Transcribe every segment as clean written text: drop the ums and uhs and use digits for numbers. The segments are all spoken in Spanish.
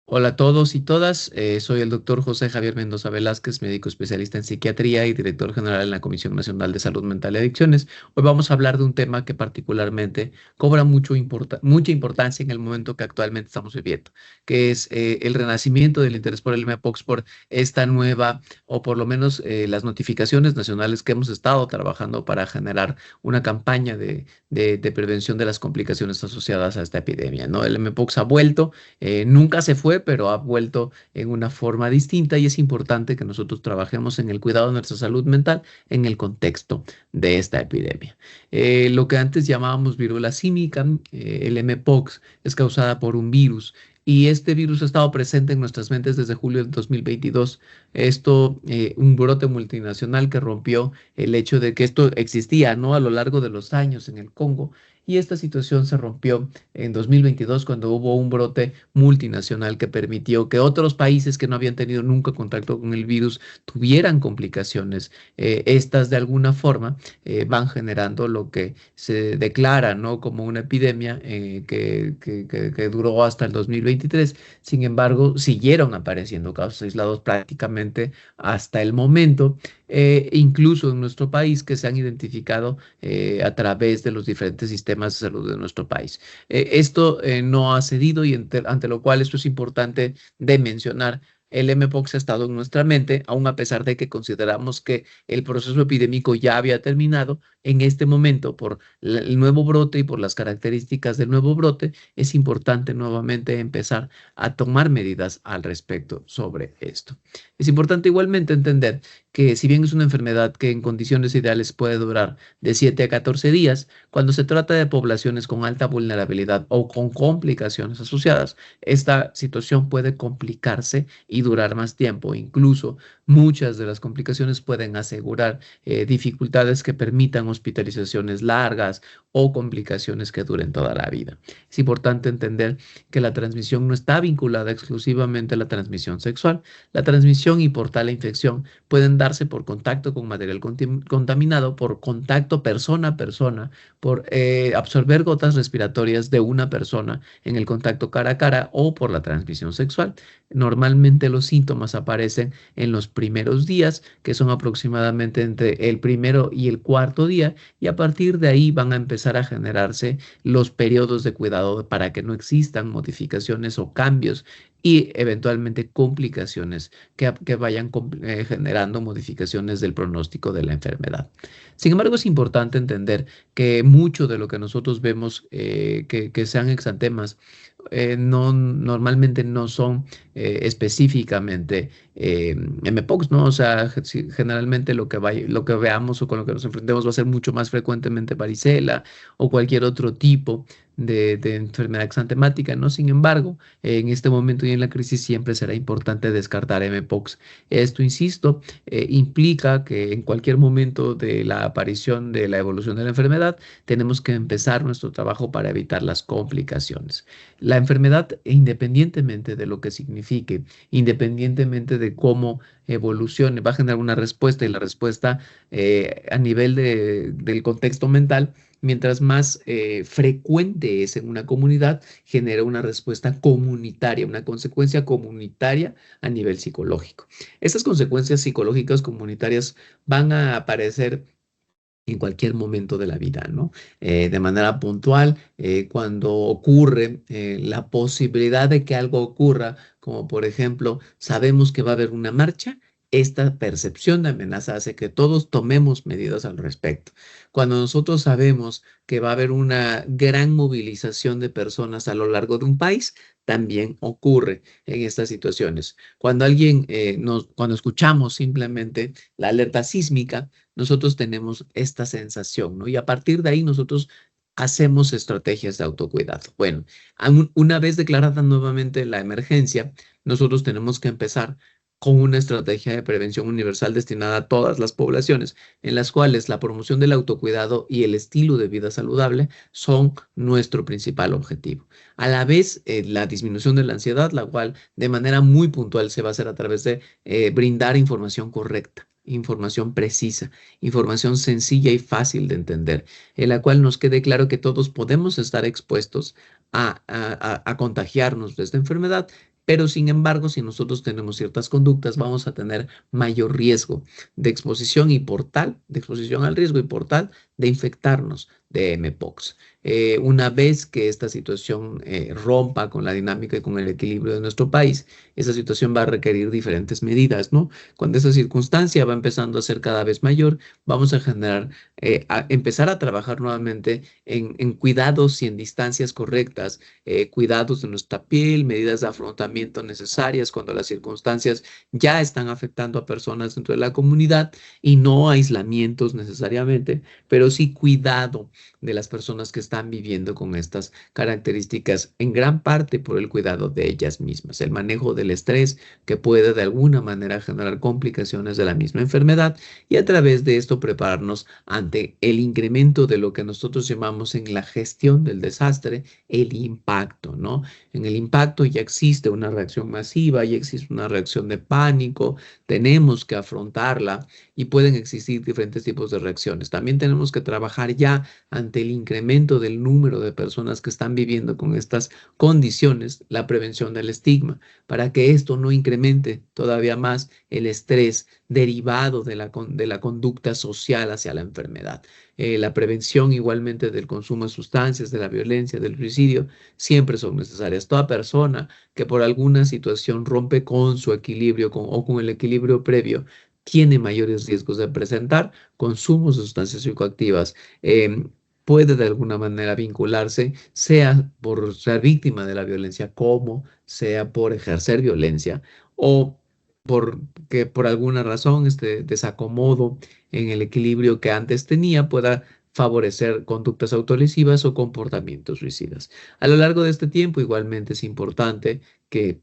Hola a todos y todas, soy el doctor José Javier Mendoza Velázquez, médico especialista en psiquiatría y director general en la Comisión Nacional de Salud Mental y Adicciones. Hoy vamos a hablar de un tema que particularmente cobra mucha importancia en el momento que actualmente estamos viviendo, que es el renacimiento del interés por el MPOX, por esta nueva, o por lo menos las notificaciones nacionales que hemos estado trabajando para generar una campaña de prevención de las complicaciones asociadas a esta epidemia, ¿no? El MPOX ha vuelto. Nunca se fue, pero ha vuelto en una forma distinta y es importante que nosotros trabajemos en el cuidado de nuestra salud mental en el contexto de esta epidemia. Lo que antes llamábamos viruela símica, el mpox, es causada por un virus. Y este virus ha estado presente en nuestras mentes desde julio del 2022. Un brote multinacional que rompió el hecho de que esto existía, ¿no? A lo largo de los años en el Congo. Y esta situación se rompió en 2022 cuando hubo un brote multinacional que permitió que otros países que no habían tenido nunca contacto con el virus tuvieran complicaciones. Estas de alguna forma van generando lo que se declara, ¿no?, como una epidemia que duró hasta el 2023. Sin embargo, siguieron apareciendo casos aislados prácticamente hasta el momento, incluso en nuestro país, que se han identificado a través de los diferentes sistemas de salud de nuestro país. Esto no ha cedido y ante lo cual esto es importante de mencionar. El mpox ha estado en nuestra mente, aun a pesar de que consideramos que el proceso epidémico ya había terminado. En este momento, por el nuevo brote y por las características del nuevo brote, es importante nuevamente empezar a tomar medidas al respecto sobre esto. Es importante igualmente entender que si bien es una enfermedad que en condiciones ideales puede durar de 7 a 14 días, cuando se trata de poblaciones con alta vulnerabilidad o con complicaciones asociadas, esta situación puede complicarse y durar más tiempo. Incluso muchas de las complicaciones pueden asegurar dificultades que permitan hospitalizaciones largas o complicaciones que duren toda la vida. Es importante entender que la transmisión no está vinculada exclusivamente a la transmisión sexual. La transmisión y portal a infección pueden darse por contacto con material contaminado, por contacto persona a persona, por absorber gotas respiratorias de una persona en el contacto cara a cara o por la transmisión sexual. Normalmente los síntomas aparecen en los primeros días, que son aproximadamente entre el primero y el cuarto día, y a partir de ahí van a empezar a generarse los periodos de cuidado para que no existan modificaciones o cambios y eventualmente complicaciones que vayan generando modificaciones del pronóstico de la enfermedad. Sin embargo, es importante entender que mucho de lo que nosotros vemos que sean exantemas normalmente no son específicamente mpox, ¿no? O sea, generalmente lo que veamos o con lo que nos enfrentemos va a ser mucho más frecuentemente varicela o cualquier otro tipo de enfermedad exantemática, ¿no? Sin embargo, en este momento y en la crisis siempre será importante descartar mpox. Esto, insisto, implica que en cualquier momento de la aparición de la evolución de la enfermedad, tenemos que empezar nuestro trabajo para evitar las complicaciones. La enfermedad, independientemente de lo que signifique, independientemente de cómo evolucione, va a generar una respuesta y la respuesta a nivel del contexto mental, mientras más frecuente es en una comunidad, genera una respuesta comunitaria, una consecuencia comunitaria a nivel psicológico. Estas consecuencias psicológicas comunitarias van a aparecer en cualquier momento de la vida, ¿no? De manera puntual, cuando ocurre la posibilidad de que algo ocurra, como por ejemplo, sabemos que va a haber una marcha. Esta percepción de amenaza hace que todos tomemos medidas al respecto. Cuando nosotros sabemos que va a haber una gran movilización de personas a lo largo de un país, también ocurre en estas situaciones. Cuando escuchamos simplemente la alerta sísmica, nosotros tenemos esta sensación, ¿no? Y a partir de ahí nosotros hacemos estrategias de autocuidado. Bueno, una vez declarada nuevamente la emergencia, nosotros tenemos que empezar con una estrategia de prevención universal destinada a todas las poblaciones, en las cuales la promoción del autocuidado y el estilo de vida saludable son nuestro principal objetivo. A la vez, la disminución de la ansiedad, la cual de manera muy puntual se va a hacer a través de brindar información correcta, información precisa, información sencilla y fácil de entender, en la cual nos quede claro que todos podemos estar expuestos a contagiarnos de esta enfermedad, Pero sin embargo, si nosotros tenemos ciertas conductas, vamos a tener mayor riesgo de exposición y de exposición al riesgo y por tal de infectarnos de mpox. Una vez que esta situación rompa con la dinámica y con el equilibrio de nuestro país, esa situación va a requerir diferentes medidas, ¿no? Cuando esa circunstancia va empezando a ser cada vez mayor, vamos a generar, empezar a trabajar nuevamente en cuidados y en distancias correctas, cuidados de nuestra piel, medidas de afrontamiento necesarias cuando las circunstancias ya están afectando a personas dentro de la comunidad y no aislamientos necesariamente, pero sí cuidado de las personas que están viviendo con estas características, en gran parte por el cuidado de ellas mismas, el manejo del estrés que puede de alguna manera generar complicaciones de la misma enfermedad y a través de esto prepararnos ante el incremento de lo que nosotros llamamos en la gestión del desastre, el impacto, ¿no? En el impacto ya existe una reacción masiva, ya existe una reacción de pánico, tenemos que afrontarla y pueden existir diferentes tipos de reacciones. También tenemos que trabajar ya ante el incremento del número de personas que están viviendo con estas condiciones, la prevención del estigma, para que esto no incremente todavía más el estrés derivado de la conducta social hacia la enfermedad. La prevención igualmente del consumo de sustancias, de la violencia, del suicidio, siempre son necesarias. Toda persona que por alguna situación rompe con su equilibrio o con el equilibrio previo, tiene mayores riesgos de presentar consumo de sustancias psicoactivas. Puede de alguna manera vincularse, sea por ser víctima de la violencia, como sea por ejercer violencia o porque por alguna razón este desacomodo en el equilibrio que antes tenía pueda favorecer conductas autolesivas o comportamientos suicidas. A lo largo de este tiempo, igualmente es importante que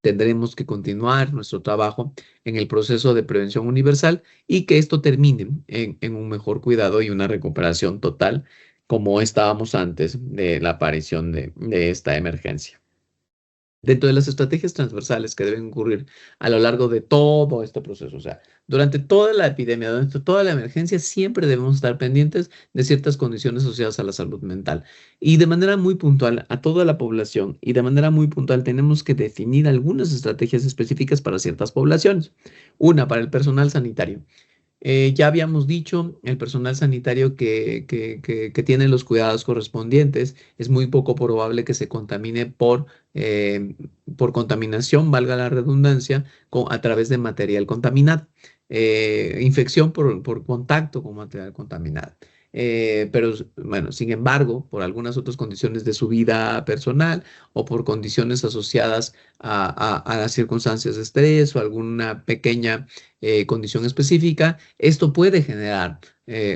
tendremos que continuar nuestro trabajo en el proceso de prevención universal y que esto termine en un mejor cuidado y una recuperación total como estábamos antes de la aparición de esta emergencia. Dentro de las estrategias transversales que deben ocurrir a lo largo de todo este proceso, o sea, durante toda la epidemia, durante toda la emergencia, siempre debemos estar pendientes de ciertas condiciones asociadas a la salud mental. Y de manera muy puntual a toda la población y de manera muy puntual tenemos que definir algunas estrategias específicas para ciertas poblaciones. Una, para el personal sanitario. Ya habíamos dicho, el personal sanitario que tiene los cuidados correspondientes es muy poco probable que se contamine por contaminación, valga la redundancia, a través de material contaminado. Infección por contacto con material contaminado. Pero bueno, sin embargo, por algunas otras condiciones de su vida personal o por condiciones asociadas a las circunstancias de estrés o alguna pequeña condición específica, esto puede generar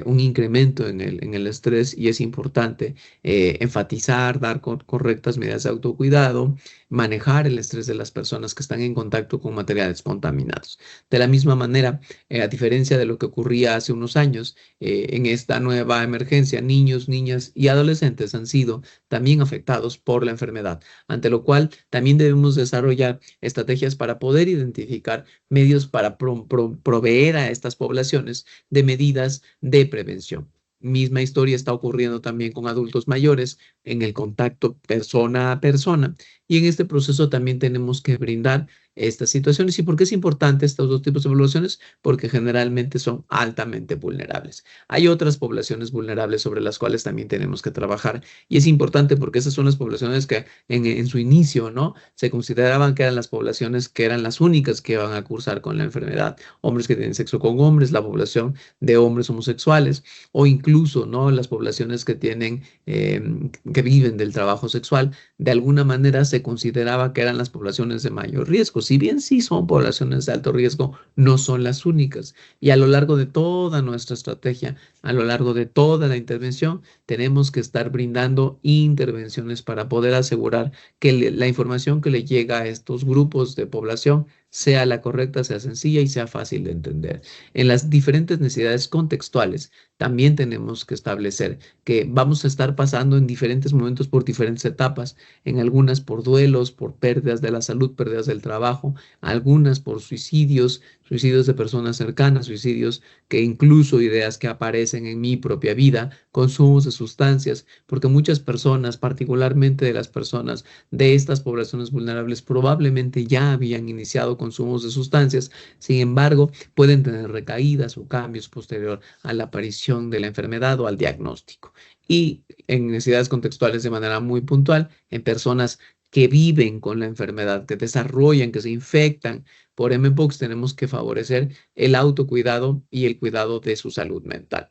un incremento en el estrés y es importante enfatizar, dar correctas medidas de autocuidado, manejar el estrés de las personas que están en contacto con materiales contaminados. De la misma manera, a diferencia de lo que ocurría hace unos años, en esta nueva emergencia, niños, niñas y adolescentes han sido también afectados por la enfermedad, ante lo cual también debemos desarrollar estrategias para poder identificar medios para proveer a estas poblaciones de medidas de prevención. Misma historia está ocurriendo también con adultos mayores en el contacto persona a persona y en este proceso también tenemos que brindar estas situaciones. ¿Y por qué es importante estos dos tipos de poblaciones? Porque generalmente son altamente vulnerables. Hay otras poblaciones vulnerables sobre las cuales también tenemos que trabajar y es importante porque esas son las poblaciones que en su inicio, ¿no? Se consideraban que eran las poblaciones que eran las únicas que iban a cursar con la enfermedad. Hombres que tienen sexo con hombres, la población de hombres homosexuales o incluso, ¿no? Las poblaciones que tienen, que viven del trabajo sexual, de alguna manera se consideraba que eran las poblaciones de mayor riesgo. Si bien sí son poblaciones de alto riesgo, no son las únicas. Y a lo largo de toda nuestra estrategia, a lo largo de toda la intervención, tenemos que estar brindando intervenciones para poder asegurar que la información que le llega a estos grupos de población sea la correcta, sea sencilla y sea fácil de entender. En las diferentes necesidades contextuales, también tenemos que establecer que vamos a estar pasando en diferentes momentos por diferentes etapas, en algunas por duelos, por pérdidas de la salud, pérdidas del trabajo, algunas por suicidios, suicidios de personas cercanas, suicidios que incluso ideas que aparecen en mi propia vida, consumos de sustancias, porque muchas personas, particularmente de las personas de estas poblaciones vulnerables, probablemente ya habían iniciado consumos de sustancias, sin embargo, pueden tener recaídas o cambios posterior a la aparición de la enfermedad o al diagnóstico. Y en necesidades contextuales de manera muy puntual, en personas que viven con la enfermedad, que desarrollan, que se infectan por Mpox, tenemos que favorecer el autocuidado y el cuidado de su salud mental.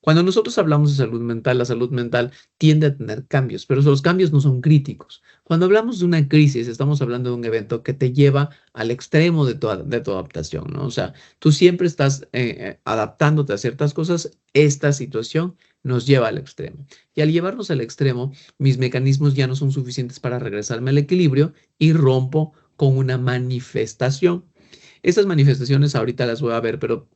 Cuando nosotros hablamos de salud mental, la salud mental tiende a tener cambios, pero los cambios no son críticos. Cuando hablamos de una crisis, estamos hablando de un evento que te lleva al extremo de tu adaptación, ¿no? O sea, tú siempre estás adaptándote a ciertas cosas, esta situación nos lleva al extremo. Y al llevarnos al extremo, mis mecanismos ya no son suficientes para regresarme al equilibrio y rompo con una manifestación. Estas manifestaciones ahorita las voy a ver, pero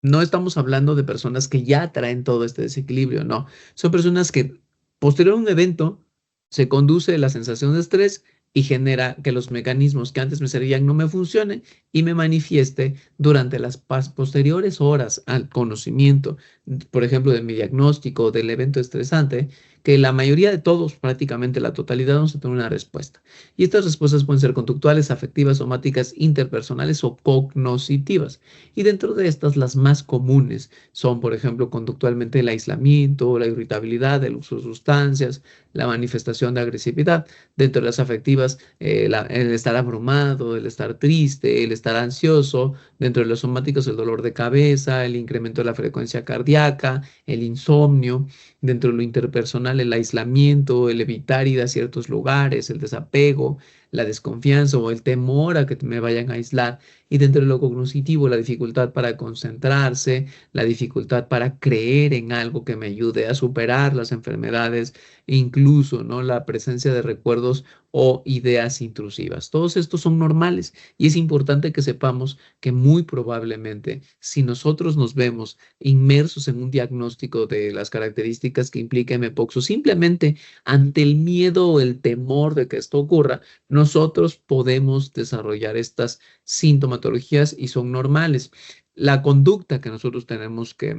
no estamos hablando de personas que ya traen todo este desequilibrio, no. Son personas que posterior a un evento se conduce la sensación de estrés y genera que los mecanismos que antes me servían no me funcionen y me manifieste durante las posteriores horas al conocimiento, por ejemplo, de mi diagnóstico, del evento estresante, que la mayoría de todos, prácticamente la totalidad, vamos a tener una respuesta. Y estas respuestas pueden ser conductuales, afectivas, somáticas, interpersonales o cognoscitivas. Y dentro de estas, las más comunes son, por ejemplo, conductualmente el aislamiento, la irritabilidad, el uso de sustancias, la manifestación de agresividad. Dentro de las afectivas, el estar abrumado, el estar triste, el estar ansioso. Dentro de los somáticos, el dolor de cabeza, el incremento de la frecuencia cardíaca, el insomnio. Dentro de lo interpersonal, el aislamiento, el evitar ir a ciertos lugares, el desapego, la desconfianza o el temor a que me vayan a aislar. Y dentro de lo cognitivo, la dificultad para concentrarse, la dificultad para creer en algo que me ayude a superar las enfermedades, e incluso, ¿no?, la presencia de recuerdos o ideas intrusivas. Todos estos son normales y es importante que sepamos que muy probablemente si nosotros nos vemos inmersos en un diagnóstico de las características que implica Mpox o simplemente ante el miedo o el temor de que esto ocurra, nosotros podemos desarrollar estas sintomatologías y son normales. La conducta que nosotros tenemos que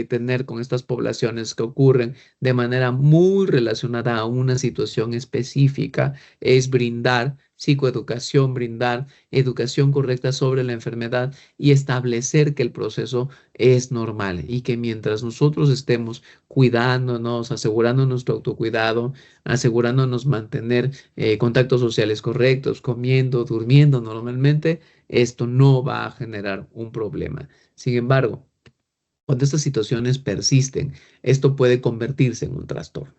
tener con estas poblaciones que ocurren de manera muy relacionada a una situación específica es brindar psicoeducación, brindar educación correcta sobre la enfermedad y establecer que el proceso es normal y que mientras nosotros estemos cuidándonos, asegurando nuestro autocuidado, asegurándonos mantener contactos sociales correctos, comiendo, durmiendo normalmente, esto no va a generar un problema. Sin embargo, cuando estas situaciones persisten, esto puede convertirse en un trastorno.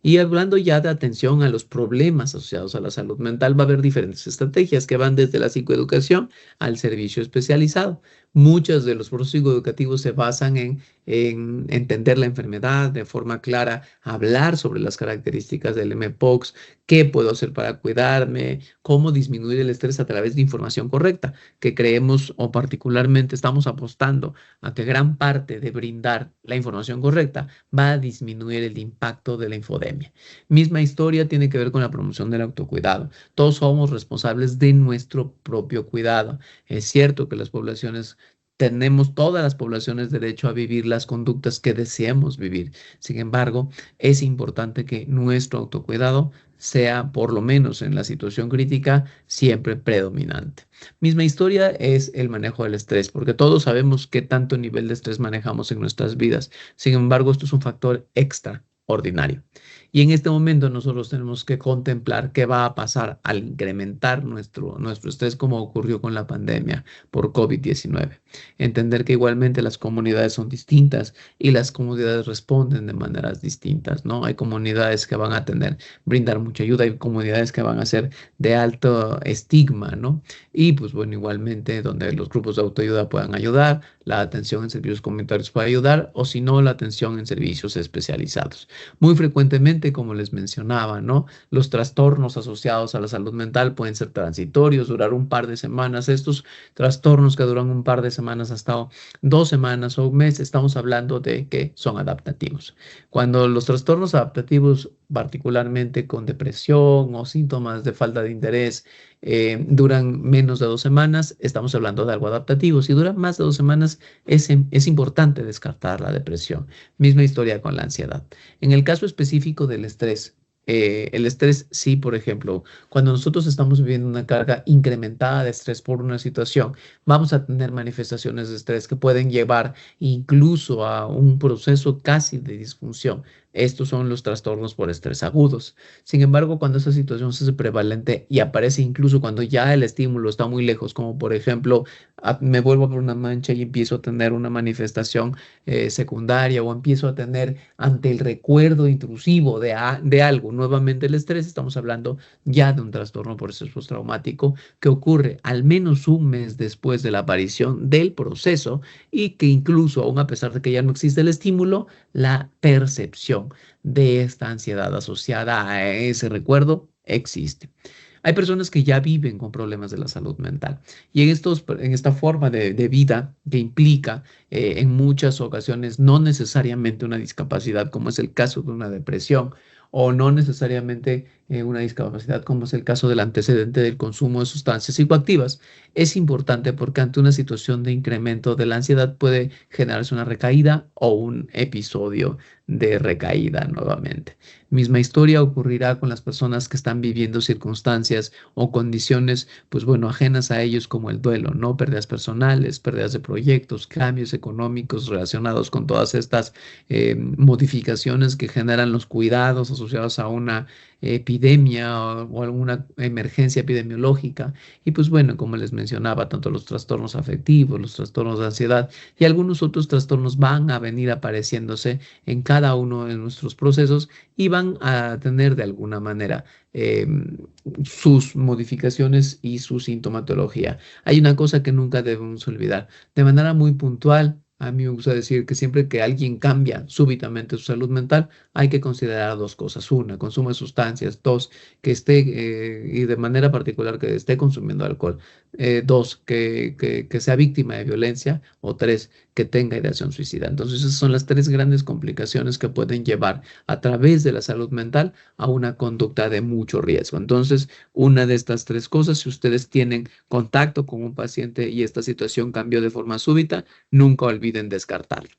Y hablando ya de atención a los problemas asociados a la salud mental, va a haber diferentes estrategias que van desde la psicoeducación al servicio especializado. Muchos de los procesos psicoeducativos se basan en entender la enfermedad de forma clara, hablar sobre las características del Mpox, qué puedo hacer para cuidarme, cómo disminuir el estrés a través de información correcta, que creemos o particularmente estamos apostando a que gran parte de brindar la información correcta va a disminuir el impacto de la infodemia. Misma historia tiene que ver con la promoción del autocuidado. Todos somos responsables de nuestro propio cuidado. Es cierto que las poblaciones tenemos todas las poblaciones derecho a vivir las conductas que deseemos vivir. Sin embargo, es importante que nuestro autocuidado sea, por lo menos en la situación crítica, siempre predominante. Misma historia es el manejo del estrés, porque todos sabemos qué tanto nivel de estrés manejamos en nuestras vidas. Sin embargo, esto es un factor extraordinario. Y en este momento nosotros tenemos que contemplar qué va a pasar al incrementar nuestro estrés como ocurrió con la pandemia por COVID-19. Entender que igualmente las comunidades son distintas y las comunidades responden de maneras distintas, ¿no? Hay comunidades que van a brindar mucha ayuda, hay comunidades que van a ser de alto estigma, ¿no? Y pues bueno, igualmente donde los grupos de autoayuda puedan ayudar, la atención en servicios comunitarios puede ayudar, o si no, la atención en servicios especializados. Muy frecuentemente, como les mencionaba, ¿no? Los trastornos asociados a la salud mental pueden ser transitorios, durar un par de semanas. Estos trastornos que duran un par de semanas hasta 2 semanas o un mes, estamos hablando de que son adaptativos. Cuando los trastornos adaptativos, particularmente con depresión o síntomas de falta de interés, duran menos de 2 semanas, estamos hablando de algo adaptativo. Si duran más de 2 semanas, es importante descartar la depresión. Misma historia con la ansiedad. En el caso específico del estrés, el estrés, sí, por ejemplo, cuando nosotros estamos viviendo una carga incrementada de estrés por una situación, vamos a tener manifestaciones de estrés que pueden llevar incluso a un proceso casi de disfunción. Estos son los trastornos por estrés agudos. Sin embargo, cuando esa situación se hace prevalente y aparece incluso cuando ya el estímulo está muy lejos, como por ejemplo, me vuelvo por una mancha y empiezo a tener una manifestación secundaria, o empiezo a tener ante el recuerdo intrusivo de algo, nuevamente el estrés, estamos hablando ya de un trastorno por estrés postraumático que ocurre al menos un mes después de la aparición del proceso, y que incluso, aún a pesar de que ya no existe el estímulo, la percepción de esta ansiedad asociada a ese recuerdo existe. Hay personas que ya viven con problemas de la salud mental, y en esta forma de vida que implica en muchas ocasiones no necesariamente una discapacidad, como es el caso de una depresión, o no necesariamente una discapacidad, como es el caso del antecedente del consumo de sustancias psicoactivas. Es importante porque ante una situación de incremento de la ansiedad puede generarse una recaída o un episodio de recaída nuevamente. Misma historia ocurrirá con las personas que están viviendo circunstancias o condiciones, pues bueno, ajenas a ellos, como el duelo, ¿no? Pérdidas personales, pérdidas de proyectos, cambios económicos relacionados con todas estas modificaciones que generan los cuidados asociados a una epidemia o alguna emergencia epidemiológica. Y pues bueno, como les mencionaba, tanto los trastornos afectivos, los trastornos de ansiedad y algunos otros trastornos van a venir apareciéndose en cada uno de nuestros procesos, y van a tener de alguna manera eh, sus modificaciones y su sintomatología. Hay una cosa que nunca debemos olvidar. De manera muy puntual, a mí me gusta decir que siempre que alguien cambia súbitamente su salud mental, hay que considerar dos cosas. Una, consumo de sustancias. Dos, que esté, y de manera particular, que esté consumiendo alcohol. Dos, que sea víctima de violencia. O tres, que tenga ideación suicida. Entonces, esas son las tres grandes complicaciones que pueden llevar a través de la salud mental a una conducta de mucho riesgo. Entonces, una de estas tres cosas, si ustedes tienen contacto con un paciente y esta situación cambió de forma súbita, nunca olviden descartarlo.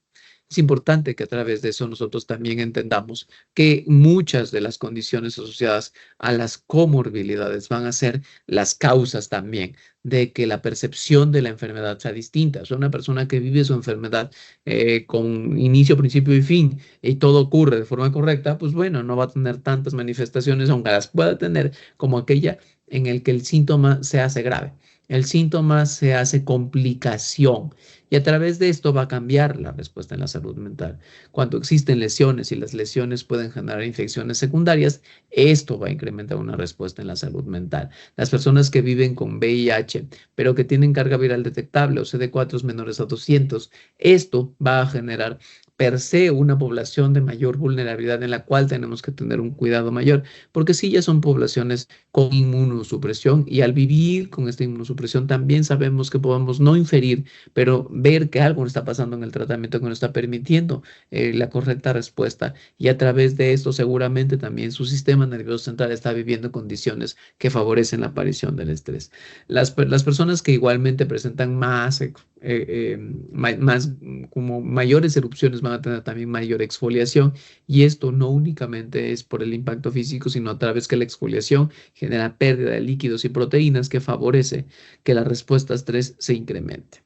Es importante que a través de eso nosotros también entendamos que muchas de las condiciones asociadas a las comorbilidades van a ser las causas también de que la percepción de la enfermedad sea distinta. O sea, una persona que vive su enfermedad con inicio, principio y fin, y todo ocurre de forma correcta, pues bueno, no va a tener tantas manifestaciones, aunque las pueda tener, como aquella en el que el síntoma se hace grave. El síntoma se hace complicación, y a través de esto va a cambiar la respuesta en la salud mental. Cuando existen lesiones y las lesiones pueden generar infecciones secundarias, esto va a incrementar una respuesta en la salud mental. Las personas que viven con VIH, pero que tienen carga viral detectable o CD4 menores a 200, esto va a generar per se una población de mayor vulnerabilidad, en la cual tenemos que tener un cuidado mayor, porque sí ya son poblaciones con inmunosupresión, y al vivir con esta inmunosupresión también sabemos que podemos no inferir, pero ver que algo está pasando en el tratamiento que no está permitiendo la correcta respuesta, y a través de esto seguramente también su sistema nervioso central está viviendo condiciones que favorecen la aparición del estrés. Las personas que igualmente presentan más como mayores erupciones van a tener también mayor exfoliación, y esto no únicamente es por el impacto físico, sino a través que la exfoliación genera pérdida de líquidos y proteínas que favorece que la respuesta a estrés se incremente.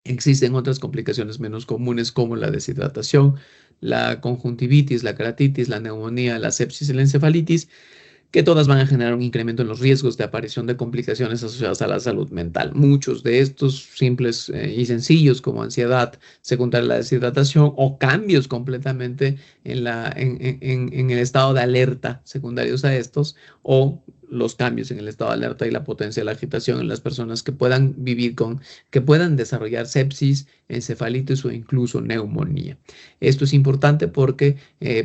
Existen otras complicaciones menos comunes, como la deshidratación, la conjuntivitis, la keratitis, la neumonía, la sepsis y la encefalitis, que todas van a generar un incremento en los riesgos de aparición de complicaciones asociadas a la salud mental. Muchos de estos simples y sencillos, como ansiedad secundaria a la deshidratación, o cambios completamente en el estado de alerta secundarios a estos, o los cambios en el estado de alerta y la potencia de la agitación en las personas que puedan vivir que puedan desarrollar sepsis, encefalitis o incluso neumonía. Esto es importante porque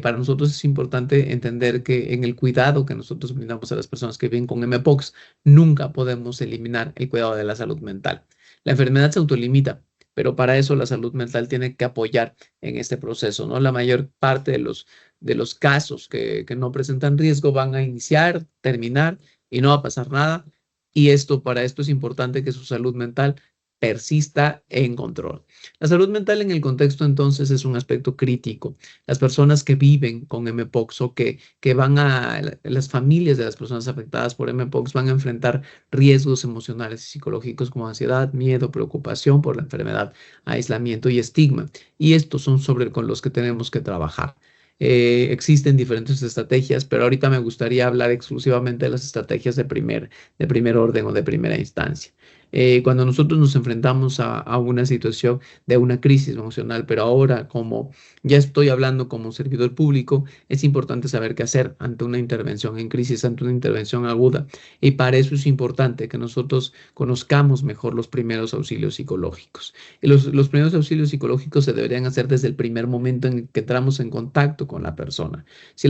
para nosotros es importante entender que en el cuidado que nosotros brindamos a las personas que viven con MPOX, nunca podemos eliminar el cuidado de la salud mental. La enfermedad se autolimita, pero para eso la salud mental tiene que apoyar en este proceso, ¿no? La mayor parte de los casos que no presentan riesgo van a iniciar, terminar y no va a pasar nada. Y para esto es importante que su salud mental persista en control. La salud mental en el contexto entonces es un aspecto crítico. Las personas que viven con MPOX o que las familias de las personas afectadas por MPOX van a enfrentar riesgos emocionales y psicológicos como ansiedad, miedo, preocupación por la enfermedad, aislamiento y estigma. Y estos son con los que tenemos que trabajar. Existen diferentes estrategias, pero ahorita me gustaría hablar exclusivamente de las estrategias de primer orden o de primera instancia. Cuando nosotros nos enfrentamos a una situación de una crisis emocional, pero ahora como ya estoy hablando como servidor público, es importante saber qué hacer ante una intervención en crisis, ante una intervención aguda. Y para eso es importante que nosotros conozcamos mejor los primeros auxilios psicológicos. Y los primeros auxilios psicológicos se deberían hacer desde el primer momento en que entramos en contacto con la persona. Si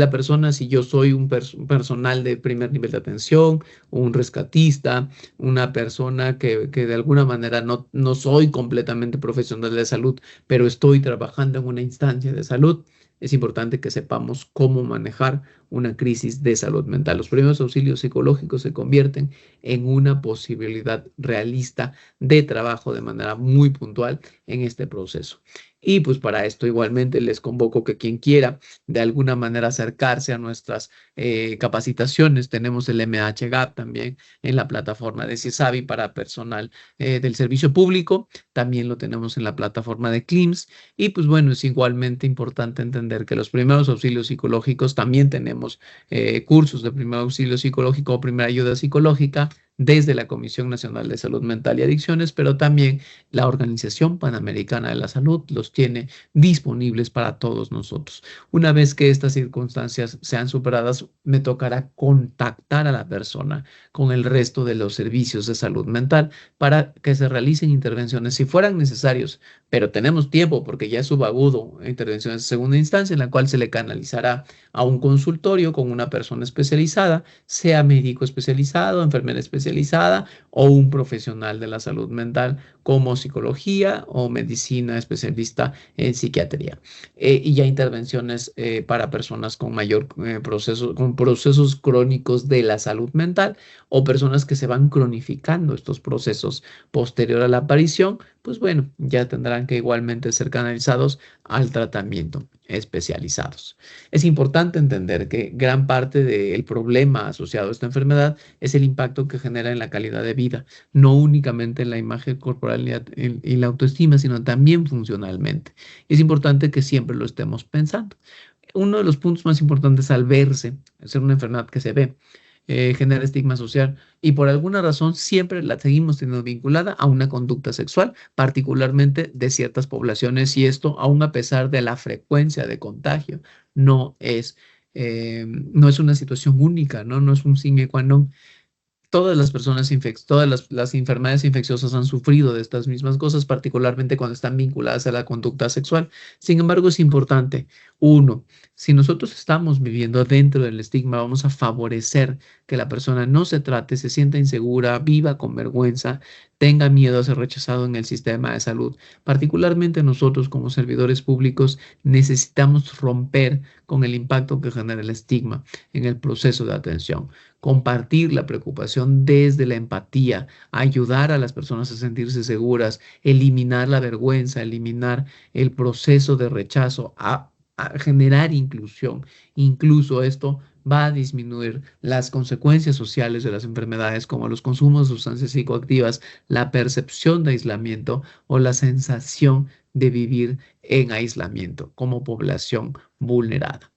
yo soy un personal de primer nivel de atención, un rescatista, una persona que de alguna manera no soy completamente profesional de salud, pero estoy trabajando en una instancia de salud, es importante que sepamos cómo manejar una crisis de salud mental. Los primeros auxilios psicológicos se convierten en una posibilidad realista de trabajo de manera muy puntual en este proceso. Y pues para esto igualmente les convoco que quien quiera de alguna manera acercarse a nuestras capacitaciones, tenemos el MH también en la plataforma de CISAVI para personal del servicio público, también lo tenemos en la plataforma de CLIMS y pues bueno, es igualmente importante entender que los primeros auxilios psicológicos, también tenemos cursos de primer auxilio psicológico o primera ayuda psicológica desde la Comisión Nacional de Salud Mental y Adicciones, pero también la Organización Panamericana de la Salud los tiene disponibles para todos nosotros. Una vez que estas circunstancias sean superadas, me tocará contactar a la persona con el resto de los servicios de salud mental para que se realicen intervenciones si fueran necesarios, pero tenemos tiempo porque ya es subagudo, intervenciones de segunda instancia en la cual se le canalizará a un consultorio con una persona especializada, sea médico especializado, enfermera especializada o un profesional de la salud mental como psicología o medicina especialista en psiquiatría. Y ya intervenciones para personas con con procesos crónicos de la salud mental o personas que se van cronificando estos procesos posterior a la aparición, pues bueno, ya tendrán que igualmente ser canalizados al tratamiento especializados. Es importante entender que gran parte del problema asociado a esta enfermedad es el impacto que genera en la calidad de vida, no únicamente en la imagen corporal y la autoestima, sino también funcionalmente. Es importante que siempre lo estemos pensando. Uno de los puntos más importantes al verse, al ser una enfermedad que se ve, genera estigma social y por alguna razón siempre la seguimos teniendo vinculada a una conducta sexual, particularmente de ciertas poblaciones y esto aún a pesar de la frecuencia de contagio, no es una situación única, ¿no? No es un sine qua non. Todas las personas todas las enfermedades infecciosas han sufrido de estas mismas cosas, particularmente cuando están vinculadas a la conducta sexual. Sin embargo, es importante, uno, si nosotros estamos viviendo dentro del estigma, vamos a favorecer que la persona no se trate, se sienta insegura, viva con vergüenza, tenga miedo a ser rechazado en el sistema de salud. Particularmente nosotros como servidores públicos necesitamos romper con el impacto que genera el estigma en el proceso de atención, compartir la preocupación desde la empatía, ayudar a las personas a sentirse seguras, eliminar la vergüenza, eliminar el proceso de rechazo, a generar inclusión. Incluso esto va a disminuir las consecuencias sociales de las enfermedades como los consumos de sustancias psicoactivas, la percepción de aislamiento o la sensación de vivir en aislamiento como población vulnerada.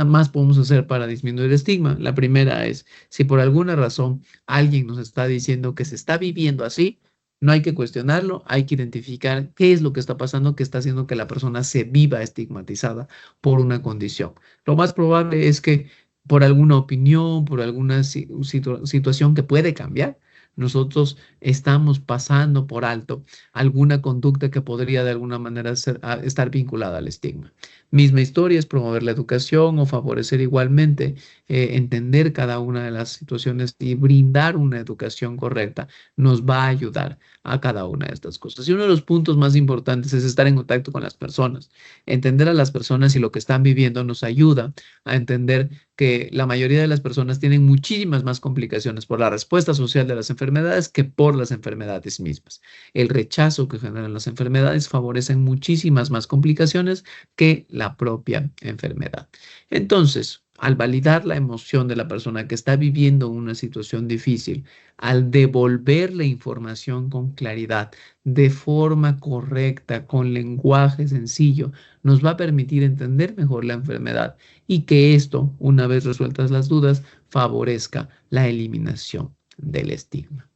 Más podemos hacer para disminuir el estigma? La primera es, si por alguna razón alguien nos está diciendo que se está viviendo así, no hay que cuestionarlo, hay que identificar qué es lo que está pasando que está haciendo que la persona se viva estigmatizada por una condición. Lo más probable es que por alguna opinión, por alguna situación que puede cambiar, nosotros estamos pasando por alto alguna conducta que podría de alguna manera estar vinculada al estigma. Misma historia es promover la educación o favorecer igualmente entender cada una de las situaciones y brindar una educación correcta nos va a ayudar a cada una de estas cosas. Y uno de los puntos más importantes es estar en contacto con las personas. Entender a las personas y lo que están viviendo nos ayuda a entender que la mayoría de las personas tienen muchísimas más complicaciones por la respuesta social de las enfermedades que por las enfermedades mismas. El rechazo que generan las enfermedades favorecen muchísimas más complicaciones que la propia enfermedad. Entonces, al validar la emoción de la persona que está viviendo una situación difícil, al devolverle información con claridad, de forma correcta, con lenguaje sencillo, nos va a permitir entender mejor la enfermedad y que esto, una vez resueltas las dudas, favorezca la eliminación del estigma.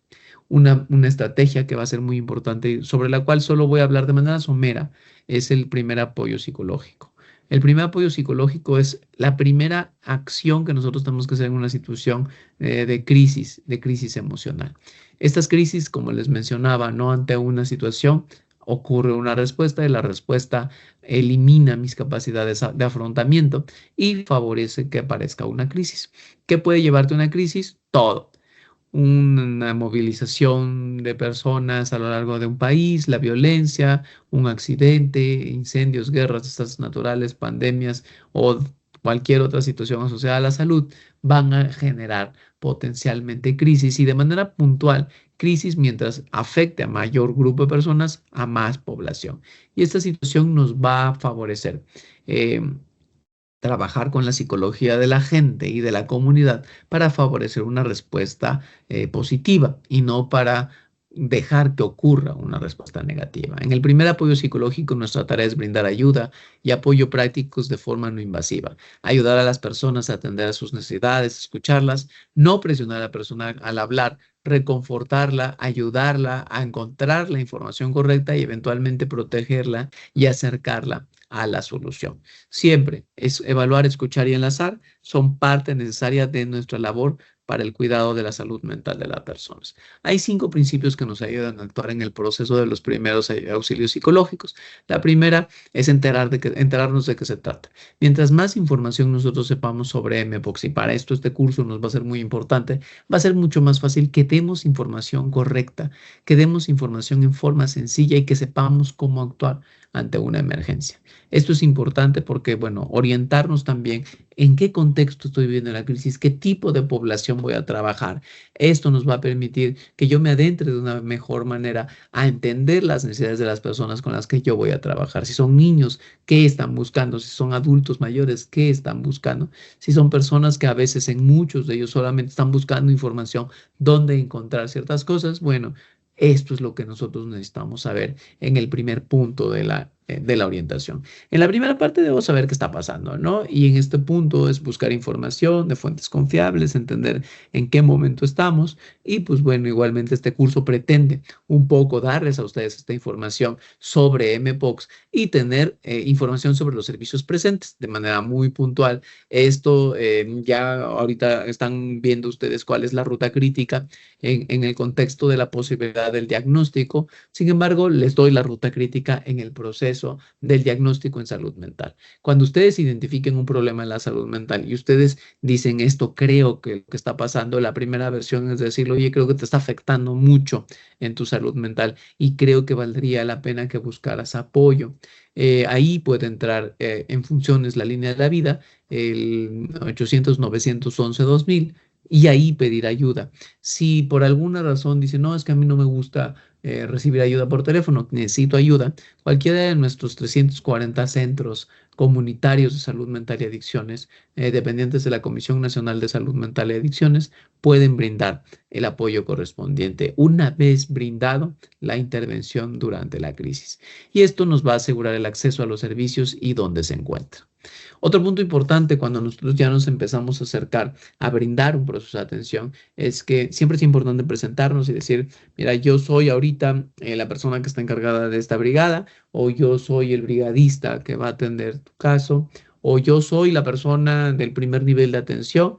Una estrategia que va a ser muy importante y sobre la cual solo voy a hablar de manera somera es el primer apoyo psicológico. El primer apoyo psicológico es la primera acción que nosotros tenemos que hacer en una situación de crisis emocional. Estas crisis, como les mencionaba, no ante una situación ocurre una respuesta y la respuesta elimina mis capacidades de afrontamiento y favorece que aparezca una crisis. ¿Qué puede llevarte a una crisis? Todo una movilización de personas a lo largo de un país, la violencia, un accidente, incendios, guerras, desastres naturales, pandemias o cualquier otra situación asociada a la salud van a generar potencialmente crisis y de manera puntual crisis mientras afecte a mayor grupo de personas, a más población. Y esta situación nos va a favorecer. eh, Trabajar con la psicología de la gente y de la comunidad para favorecer una respuesta positiva y no para dejar que ocurra una respuesta negativa. En el primer apoyo psicológico, nuestra tarea es brindar ayuda y apoyo prácticos de forma no invasiva, ayudar a las personas a atender a sus necesidades, escucharlas, no presionar a la persona al hablar, reconfortarla, ayudarla a encontrar la información correcta y eventualmente protegerla y acercarla a la solución. Siempre es evaluar, escuchar y enlazar son parte necesaria de nuestra labor para el cuidado de la salud mental de las personas. Hay 5 principios que nos ayudan a actuar en el proceso de los primeros auxilios psicológicos. La primera es enterarnos de qué se trata. Mientras más información nosotros sepamos sobre MPOX, y para esto este curso nos va a ser muy importante, va a ser mucho más fácil que demos información correcta, que demos información en forma sencilla y que sepamos cómo actuar ante una emergencia. Esto es importante porque, bueno, orientarnos también en qué contexto estoy viviendo la crisis, qué tipo de población voy a trabajar. Esto nos va a permitir que yo me adentre de una mejor manera a entender las necesidades de las personas con las que yo voy a trabajar. Si son niños, ¿qué están buscando? Si son adultos mayores, ¿qué están buscando? Si son personas que a veces en muchos de ellos solamente están buscando información, dónde encontrar ciertas cosas, bueno, esto es lo que nosotros necesitamos saber en el primer punto de la orientación. En la primera parte debo saber qué está pasando, ¿no? Y en este punto es buscar información de fuentes confiables, entender en qué momento estamos y pues bueno, igualmente este curso pretende un poco darles a ustedes esta información sobre MPOX y tener información sobre los servicios presentes de manera muy puntual. Esto ya ahorita están viendo ustedes cuál es la ruta crítica en el contexto de la posibilidad del diagnóstico. Sin embargo, les doy la ruta crítica en el proceso del diagnóstico en salud mental. Cuando ustedes identifiquen un problema en la salud mental y ustedes dicen esto, creo que lo que está pasando, la primera versión es decir, oye, creo que te está afectando mucho en tu salud mental y creo que valdría la pena que buscaras apoyo. Ahí puede entrar en funciones la línea de la vida, el 800-911-2000 y ahí pedir ayuda. Si por alguna razón dice, no, es que a mí no me gusta recibir ayuda por teléfono, necesito ayuda, cualquiera de nuestros 340 centros comunitarios de salud mental y adicciones, dependientes de la Comisión Nacional de Salud Mental y Adicciones, pueden brindar el apoyo correspondiente una vez brindado la intervención durante la crisis. Y esto nos va a asegurar el acceso a los servicios y dónde se encuentra. Otro punto importante cuando nosotros ya nos empezamos a acercar a brindar un proceso de atención es que siempre es importante presentarnos y decir, mira, yo soy ahorita la persona que está encargada de esta brigada o yo soy el brigadista que va a atender tu caso o yo soy la persona del primer nivel de atención,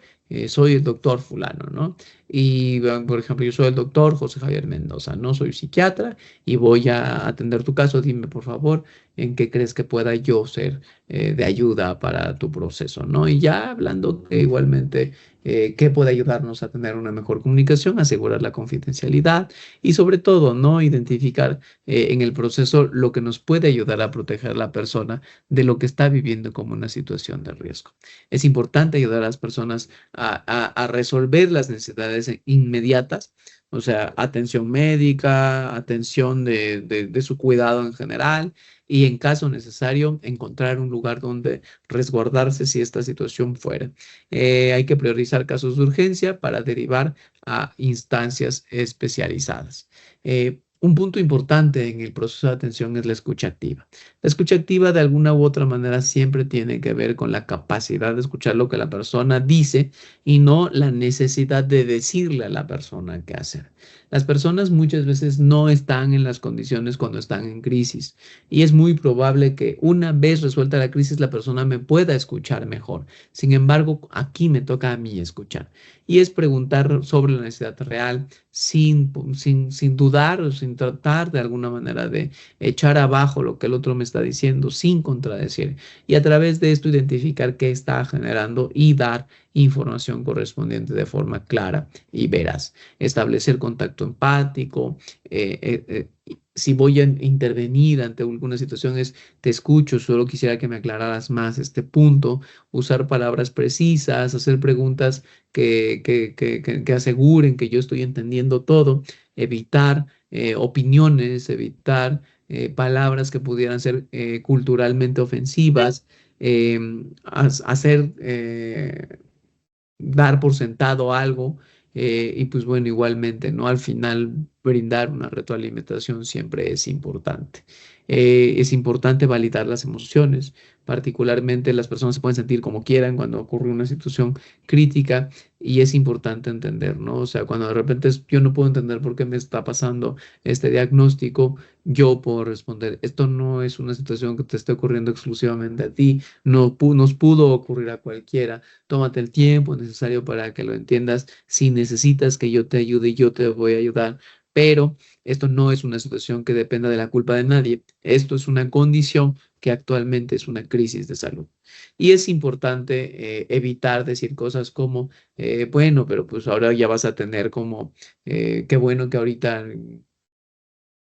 soy el doctor fulano, ¿no? Y, por ejemplo, yo soy el doctor José Javier Mendoza, no soy psiquiatra y voy a atender tu caso. Dime, por favor, en qué crees que pueda yo ser de ayuda para tu proceso, ¿no? Y ya hablando que igualmente, qué puede ayudarnos a tener una mejor comunicación, asegurar la confidencialidad y sobre todo, ¿no? Identificar en el proceso lo que nos puede ayudar a proteger a la persona de lo que está viviendo como una situación de riesgo. Es importante ayudar a las personas a resolver las necesidades inmediatas, o sea, atención médica, atención de su cuidado en general y en caso necesario encontrar un lugar donde resguardarse si esta situación fuera. Hay que priorizar casos de urgencia para derivar a instancias especializadas. Un punto importante en el proceso de atención es la escucha activa. La escucha activa de alguna u otra manera siempre tiene que ver con la capacidad de escuchar lo que la persona dice y no la necesidad de decirle a la persona qué hacer. Las personas muchas veces no están en las condiciones cuando están en crisis y es muy probable que una vez resuelta la crisis la persona me pueda escuchar mejor. Sin embargo, aquí me toca a mí escuchar y es preguntar sobre la necesidad real sin dudar o sin tratar de alguna manera de echar abajo lo que el otro me está diciendo sin contradecir y a través de esto identificar qué está generando y dar información correspondiente de forma clara y veraz. Establecer contacto empático. Si voy a intervenir ante alguna situación es, te escucho, solo quisiera que me aclararas más este punto, usar palabras precisas, hacer preguntas que aseguren que yo estoy entendiendo todo, evitar opiniones, evitar palabras que pudieran ser culturalmente ofensivas, eh, hacer dar por sentado algo y pues bueno, igualmente, ¿no? Al final brindar una retroalimentación siempre es importante. Es importante validar las emociones, particularmente las personas se pueden sentir como quieran cuando ocurre una situación crítica y es importante entender, ¿no? O sea, cuando de repente yo no puedo entender por qué me está pasando este diagnóstico, yo puedo responder, esto no es una situación que te esté ocurriendo exclusivamente a ti, no nos pudo ocurrir a cualquiera. Tómate el tiempo necesario para que lo entiendas. Si necesitas que yo te ayude, yo te voy a ayudar. Pero esto no es una situación que dependa de la culpa de nadie. Esto es una condición que actualmente es una crisis de salud. Y es importante evitar decir cosas como, bueno, pero pues ahora ya vas a tener como, qué bueno que ahorita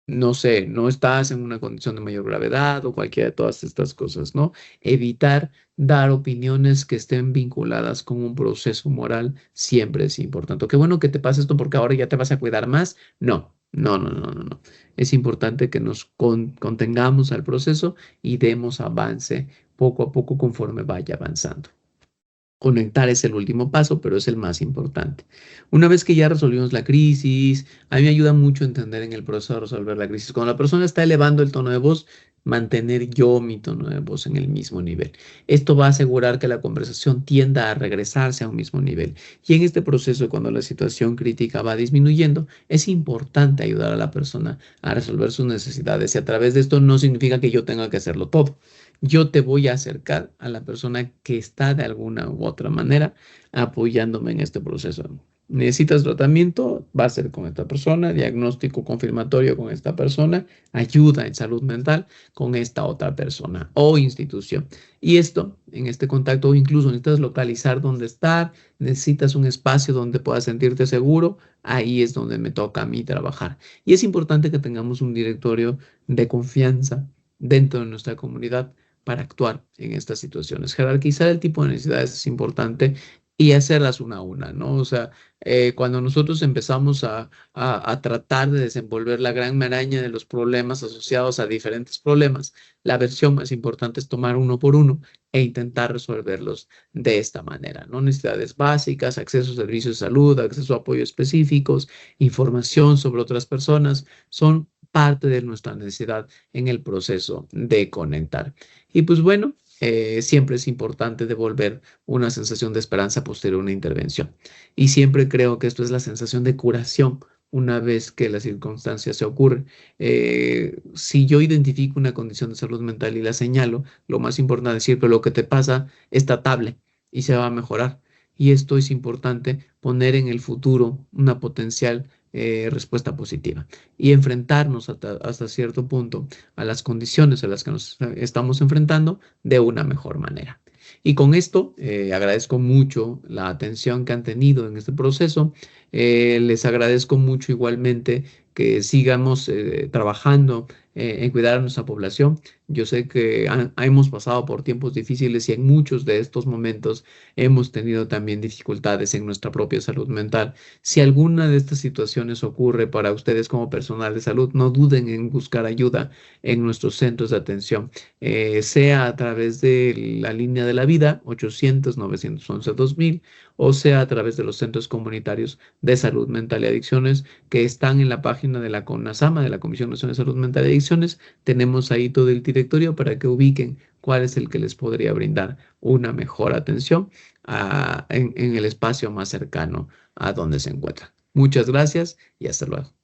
no sé, no estás en una condición de mayor gravedad o cualquiera de todas estas cosas, ¿no? Evitar dar opiniones que estén vinculadas con un proceso moral siempre es importante. Qué bueno que te pase esto porque ahora ya te vas a cuidar más. No, no, no, no, no, no. Es importante que nos contengamos al proceso y demos avance poco a poco conforme vaya avanzando. Conectar es el último paso, pero es el más importante. Una vez que ya resolvimos la crisis, a mí me ayuda mucho entender en el proceso de resolver la crisis. Cuando la persona está elevando el tono de voz, mantener yo mi tono de voz en el mismo nivel. Esto va a asegurar que la conversación tienda a regresarse a un mismo nivel. Y en este proceso, cuando la situación crítica va disminuyendo, es importante ayudar a la persona a resolver sus necesidades. Y a través de esto no significa que yo tenga que hacerlo todo. Yo te voy a acercar a la persona que está de alguna u otra manera apoyándome en este proceso. Necesitas tratamiento, va a ser con esta persona, diagnóstico confirmatorio con esta persona, ayuda en salud mental con esta otra persona o institución. Y esto, en este contacto, o incluso necesitas localizar dónde estar, necesitas un espacio donde puedas sentirte seguro, ahí es donde me toca a mí trabajar. Y es importante que tengamos un directorio de confianza dentro de nuestra comunidad para actuar en estas situaciones. Jerarquizar el tipo de necesidades es importante y hacerlas una a una, ¿no? O sea, cuando nosotros empezamos a tratar de desenvolver la gran maraña de los problemas asociados a diferentes problemas, la versión más importante es tomar uno por uno e intentar resolverlos de esta manera, ¿no? Necesidades básicas, acceso a servicios de salud, acceso a apoyos específicos, información sobre otras personas, son parte de nuestra necesidad en el proceso de conectar. Y pues bueno, siempre es importante devolver una sensación de esperanza posterior a una intervención. Y siempre creo que esto es la sensación de curación una vez que la circunstancia se ocurre. Si yo identifico una condición de salud mental y la señalo, lo más importante es decir que lo que te pasa es tratable y se va a mejorar. Y esto es importante poner en el futuro una potencial respuesta positiva y enfrentarnos hasta cierto punto a las condiciones a las que nos estamos enfrentando de una mejor manera. Y con esto agradezco mucho la atención que han tenido en este proceso. Les agradezco mucho igualmente que sigamos trabajando en cuidar a nuestra población. Yo sé que hemos pasado por tiempos difíciles y en muchos de estos momentos hemos tenido también dificultades en nuestra propia salud mental. Si alguna de estas situaciones ocurre para ustedes como personal de salud, no duden en buscar ayuda en nuestros centros de atención, sea a través de la línea de la vida 800-911-2000 o sea a través de los centros comunitarios de salud mental y adicciones que están en la página de la CONASAMA, de la Comisión Nacional de Salud Mental y Adicciones. Tenemos ahí todo el directorio para que ubiquen cuál es el que les podría brindar una mejor atención en el espacio más cercano a donde se encuentran. Muchas gracias y hasta luego.